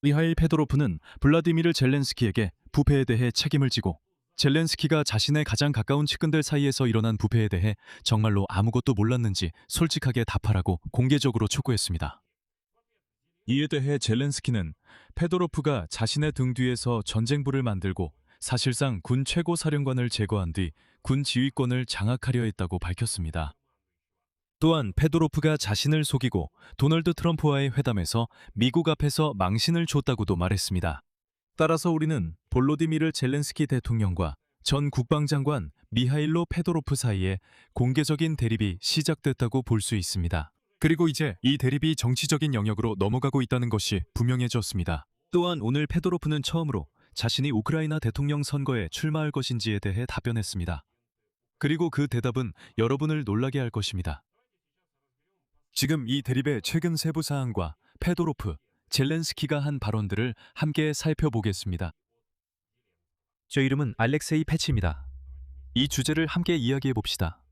미하일 페도로프는 블라디미르 젤렌스키에게 부패에 대해 책임을 지고 젤렌스키가 자신의 가장 가까운 측근들 사이에서 일어난 부패에 대해 정말로 아무것도 몰랐는지 솔직하게 답하라고 공개적으로 촉구했습니다. 이에 대해 젤렌스키는 페도로프가 자신의 등 뒤에서 전쟁부를 만들고 사실상 군 최고 사령관을 제거한 뒤 군 지휘권을 장악하려 했다고 밝혔습니다. 또한 페도로프가 자신을 속이고 도널드 트럼프와의 회담에서 미국 앞에서 망신을 줬다고도 말했습니다. 따라서 우리는 볼로디미르 젤렌스키 대통령과 전 국방장관 미하일로 페도로프 사이에 공개적인 대립이 시작됐다고 볼 수 있습니다. 그리고 이제 이 대립이 정치적인 영역으로 넘어가고 있다는 것이 분명해졌습니다. 또한 오늘 페도로프는 처음으로 자신이 우크라이나 대통령 선거에 출마할 것인지에 대해 답변했습니다. 그리고 그 대답은 여러분을 놀라게 할 것입니다. 지금 이 대립의 최근 세부 사항과 페도로프, 젤렌스키가 한 발언들을 함께 살펴보겠습니다. 제 이름은 알렉세이 패치입니다. 이 주제를 함께 이야기해 봅시다.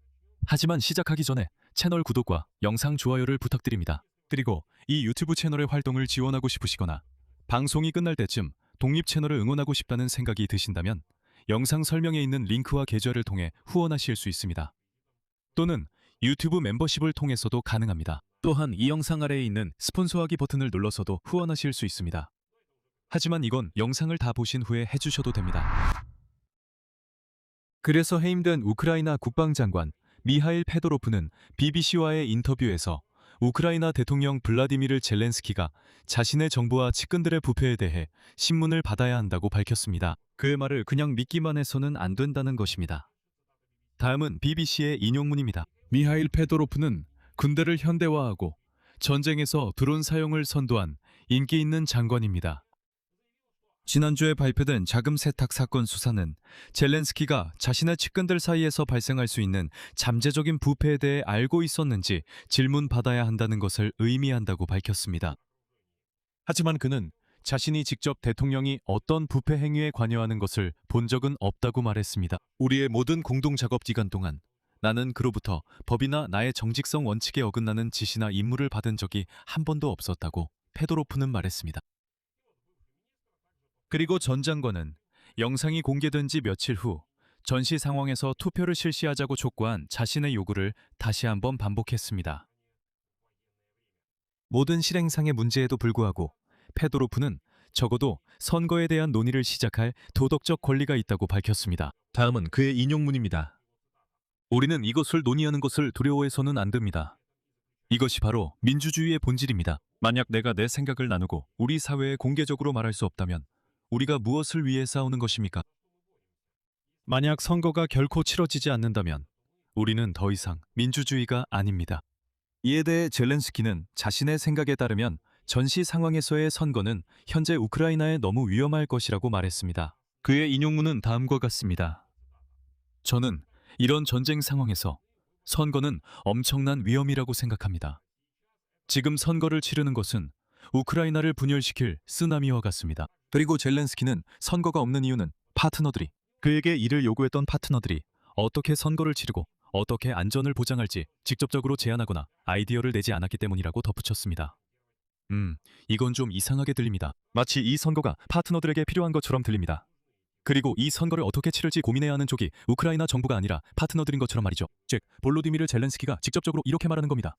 하지만 시작하기 전에 채널 구독과 영상 좋아요를 부탁드립니다. 그리고 이 유튜브 채널의 활동을 지원하고 싶으시거나 방송이 끝날 때쯤 독립 채널을 응원하고 싶다는 생각이 드신다면 영상 설명에 있는 링크와 계좌를 통해 후원하실 수 있습니다. 또는 유튜브 멤버십을 통해서도 가능합니다. 또한 이 영상 아래에 있는 스폰서하기 버튼을 눌러서도 후원하실 수 있습니다. 하지만 이건 영상을 다 보신 후에 해주셔도 됩니다. 그래서 해임된 우크라이나 국방장관 미하일 페도로프는 BBC와의 인터뷰에서 우크라이나 대통령 블라디미르 젤렌스키가 자신의 정부와 측근들의 부패에 대해 신문을 받아야 한다고 밝혔습니다. 그의 말을 그냥 믿기만 해서는 안 된다는 것입니다. 다음은 BBC의 인용문입니다. 미하일 페도로프는 군대를 현대화하고 전쟁에서 드론 사용을 선도한 인기 있는 장관입니다. 지난주에 발표된 자금 세탁 사건 수사는 젤렌스키가 자신의 측근들 사이에서 발생할 수 있는 잠재적인 부패에 대해 알고 있었는지 질문받아야 한다는 것을 의미한다고 밝혔습니다. 하지만 그는 자신이 직접 대통령이 어떤 부패 행위에 관여하는 것을 본 적은 없다고 말했습니다. 우리의 모든 공동 작업 기간 동안 나는 그로부터 법이나 나의 정직성 원칙에 어긋나는 지시나 임무를 받은 적이 한 번도 없었다고 페도로프는 말했습니다. 그리고 전 장관은 영상이 공개된 지 며칠 후 전시 상황에서 투표를 실시하자고 촉구한 자신의 요구를 다시 한번 반복했습니다. 모든 실행상의 문제에도 불구하고 페도로프는 적어도 선거에 대한 논의를 시작할 도덕적 권리가 있다고 밝혔습니다. 다음은 그의 인용문입니다. 우리는 이것을 논의하는 것을 두려워해서는 안 됩니다. 이것이 바로 민주주의의 본질입니다. 만약 내가 내 생각을 나누고 우리 사회에 공개적으로 말할 수 없다면 우리가 무엇을 위해 싸우는 것입니까? 만약 선거가 결코 치러지지 않는다면 우리는 더 이상 민주주의가 아닙니다. 이에 대해 젤렌스키는 자신의 생각에 따르면 전시 상황에서의 선거는 현재 우크라이나에 너무 위험할 것이라고 말했습니다. 그의 인용문은 다음과 같습니다. 저는 이런 전쟁 상황에서 선거는 엄청난 위험이라고 생각합니다. 지금 선거를 치르는 것은 우크라이나를 분열시킬 쓰나미와 같습니다. 그리고 젤렌스키는 선거가 없는 이유는 파트너들이 그에게 이를 요구했던 파트너들이 어떻게 선거를 치르고 어떻게 안전을 보장할지 직접적으로 제안하거나 아이디어를 내지 않았기 때문이라고 덧붙였습니다. 이건 좀 이상하게 들립니다. 마치 이 선거가 파트너들에게 필요한 것처럼 들립니다. 그리고 이 선거를 어떻게 치를지 고민해야 하는 쪽이 우크라이나 정부가 아니라 파트너들인 것처럼 말이죠. 즉, 볼로디미르 젤렌스키가 직접적으로 이렇게 말하는 겁니다.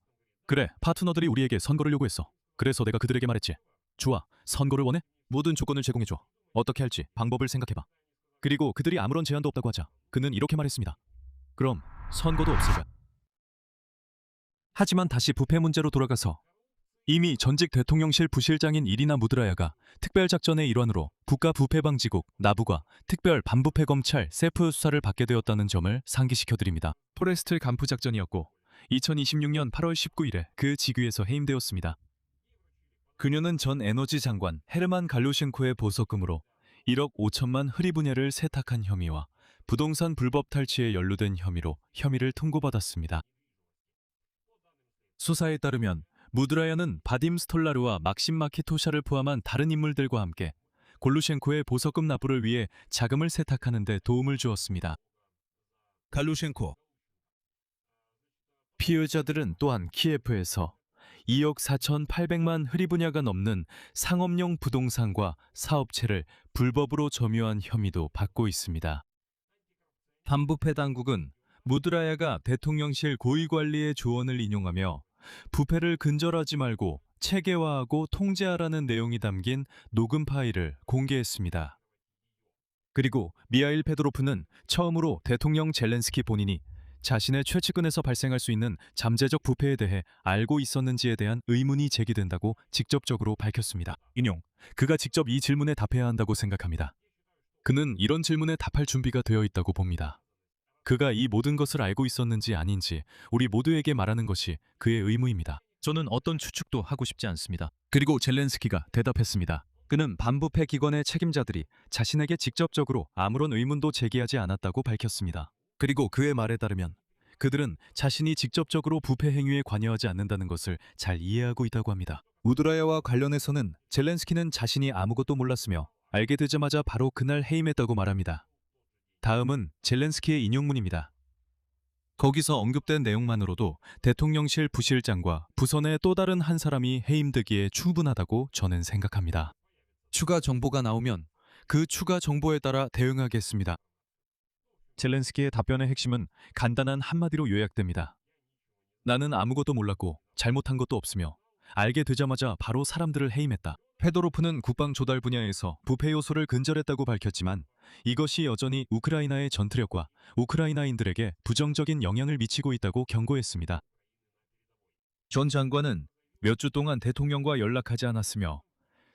그래, 파트너들이 우리에게 선거를 요구했어. 그래서 내가 그들에게 말했지. 좋아, 선거를 원해? 모든 조건을 제공해줘. 어떻게 할지 방법을 생각해봐. 그리고 그들이 아무런 제한도 없다고 하자 그는 이렇게 말했습니다. 그럼 선거도 없을 거야. 하지만 다시 부패 문제로 돌아가서 이미 전직 대통령실 부실장인 이리나 무드라야가 특별작전의 일환으로 국가부패방지국 나부가 특별 반부패검찰 세프 수사를 받게 되었다는 점을 상기시켜드립니다. 포레스트 간프 작전이었고 2026년 8월 19일에 그 직위에서 해임되었습니다. 그녀는 전 에너지 장관 헤르만 갈루셴코의 보석금으로 1억 5천만 흐리분야를 세탁한 혐의와 부동산 불법 탈취에 연루된 혐의로 혐의를 통고받았습니다. 수사에 따르면 무드라야는 바딤 스톨라르와 막심 마키토샤를 포함한 다른 인물들과 함께 골루셴코의 보석금 납부를 위해 자금을 세탁하는 데 도움을 주었습니다. 갈루셴코 피해자들은 또한 키예프에서 2억 4,800만 흐리분야가 넘는 상업용 부동산과 사업체를 불법으로 점유한 혐의도 받고 있습니다. 반부패 당국은 무드라야가 대통령실 고위관리의 조언을 인용하며 부패를 근절하지 말고 체계화하고 통제하라는 내용이 담긴 녹음 파일을 공개했습니다. 그리고 미하일 페도로프는 처음으로 대통령 젤렌스키 본인이 자신의 최측근에서 발생할 수 있는 잠재적 부패에 대해 알고 있었는지에 대한 의문이 제기된다고 직접적으로 밝혔습니다. 인용. 그가 직접 이 질문에 답해야 한다고 생각합니다. 그는 이런 질문에 답할 준비가 되어 있다고 봅니다. 그가 이 모든 것을 알고 있었는지 아닌지 우리 모두에게 말하는 것이 그의 의무입니다. 저는 어떤 추측도 하고 싶지 않습니다. 그리고 젤렌스키가 대답했습니다. 그는 반부패 기관의 책임자들이 자신에게 직접적으로 아무런 의문도 제기하지 않았다고 밝혔습니다. 그리고 그의 말에 따르면 그들은 자신이 직접적으로 부패 행위에 관여하지 않는다는 것을 잘 이해하고 있다고 합니다. 우드라야와 관련해서는 젤렌스키는 자신이 아무것도 몰랐으며 알게 되자마자 바로 그날 해임했다고 말합니다. 다음은 젤렌스키의 인용문입니다. 거기서 언급된 내용만으로도 대통령실 부실장과 부선의 또 다른 한 사람이 해임되기에 충분하다고 저는 생각합니다. 추가 정보가 나오면 그 추가 정보에 따라 대응하겠습니다. 젤렌스키의 답변의 핵심은 간단한 한마디로 요약됩니다. 나는 아무것도 몰랐고 잘못한 것도 없으며 알게 되자마자 바로 사람들을 해임했다. 페도로프는 국방 조달 분야에서 부패 요소를 근절했다고 밝혔지만 이것이 여전히 우크라이나의 전투력과 우크라이나인들에게 부정적인 영향을 미치고 있다고 경고했습니다. 전 장관은 몇 주 동안 대통령과 연락하지 않았으며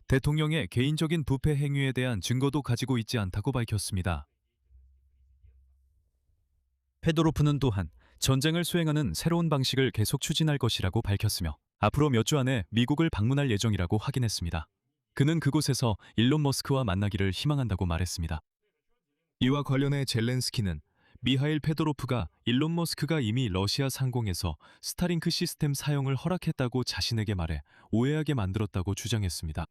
대통령의 개인적인 부패 행위에 대한 증거도 가지고 있지 않다고 밝혔습니다. 페도로프는 또한 전쟁을 수행하는 새로운 방식을 계속 추진할 것이라고 밝혔으며 앞으로 몇 주 안에 미국을 방문할 예정이라고 확인했습니다. 그는 그곳에서 일론 머스크와 만나기를 희망한다고 말했습니다. 이와 관련해 젤렌스키는 미하일 페도로프가 일론 머스크가 이미 러시아 상공에서 스타링크 시스템 사용을 허락했다고 자신에게 말해 오해하게 만들었다고 주장했습니다.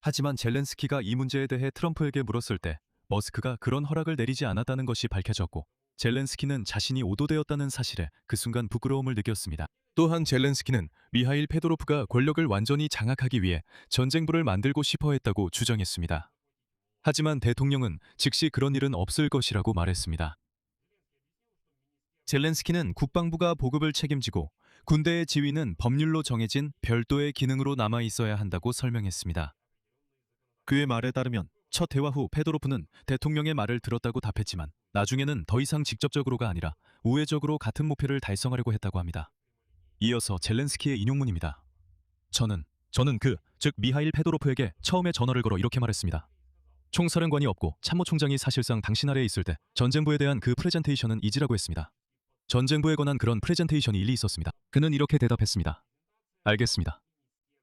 하지만 젤렌스키가 이 문제에 대해 트럼프에게 물었을 때 머스크가 그런 허락을 내리지 않았다는 것이 밝혀졌고 젤렌스키는 자신이 오도되었다는 사실에 그 순간 부끄러움을 느꼈습니다. 또한 젤렌스키는 미하일 페도로프가 권력을 완전히 장악하기 위해 전쟁부를 만들고 싶어 했다고 주장했습니다. 하지만 대통령은 즉시 그런 일은 없을 것이라고 말했습니다. 젤렌스키는 국방부가 보급을 책임지고 군대의 지휘는 법률로 정해진 별도의 기능으로 남아 있어야 한다고 설명했습니다. 그의 말에 따르면 첫 대화 후 페도로프는 대통령의 말을 들었다고 답했지만 나중에는 더 이상 직접적으로가 아니라 우회적으로 같은 목표를 달성하려고 했다고 합니다. 이어서 젤렌스키의 인용문입니다. 저는 즉 미하일 페도로프에게 처음에 전화를 걸어 이렇게 말했습니다. 총사령관이 없고 참모총장이 사실상 당신 아래에 있을 때 전쟁부에 대한 그 프레젠테이션은 잊으라고 했습니다. 전쟁부에 관한 그런 프레젠테이션이 일리 있었습니다. 그는 이렇게 대답했습니다. 알겠습니다.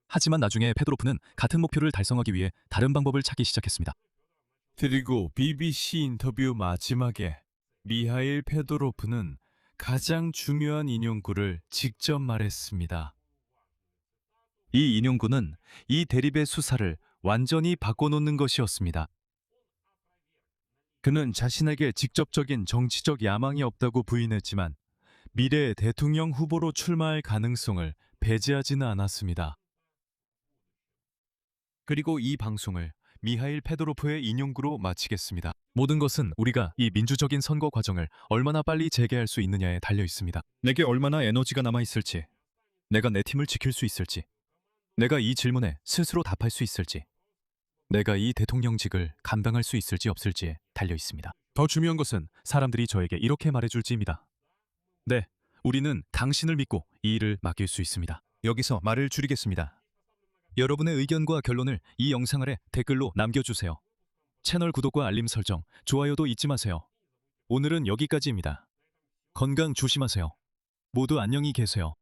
하지만 나중에 페도로프는 같은 목표를 달성하기 위해 다른 방법을 찾기 시작했습니다. 그리고 BBC 인터뷰 마지막에 미하일 페도로프는 가장 중요한 인용구를 직접 말했습니다. 이 인용구는 이 대립의 수사를 완전히 바꿔놓는 것이었습니다. 그는 자신에게 직접적인 정치적 야망이 없다고 부인했지만 미래의 대통령 후보로 출마할 가능성을 배제하지는 않았습니다. 그리고 이 방송을 미하일 페도로프의 인용구로 마치겠습니다. 모든 것은 우리가 이 민주적인 선거 과정을 얼마나 빨리 재개할 수 있느냐에 달려 있습니다. 내게 얼마나 에너지가 남아 있을지, 내가 내 팀을 지킬 수 있을지, 내가 이 질문에 스스로 답할 수 있을지, 내가 이 대통령직을 감당할 수 있을지 없을지에 달려 있습니다. 더 중요한 것은 사람들이 저에게 이렇게 말해줄지입니다. 네, 우리는 당신을 믿고 이 일을 맡길 수 있습니다. 여기서 말을 줄이겠습니다. 여러분의 의견과 결론을 이 영상 아래 댓글로 남겨주세요. 채널 구독과 알림 설정, 좋아요도 잊지 마세요. 오늘은 여기까지입니다. 건강 조심하세요. 모두 안녕히 계세요.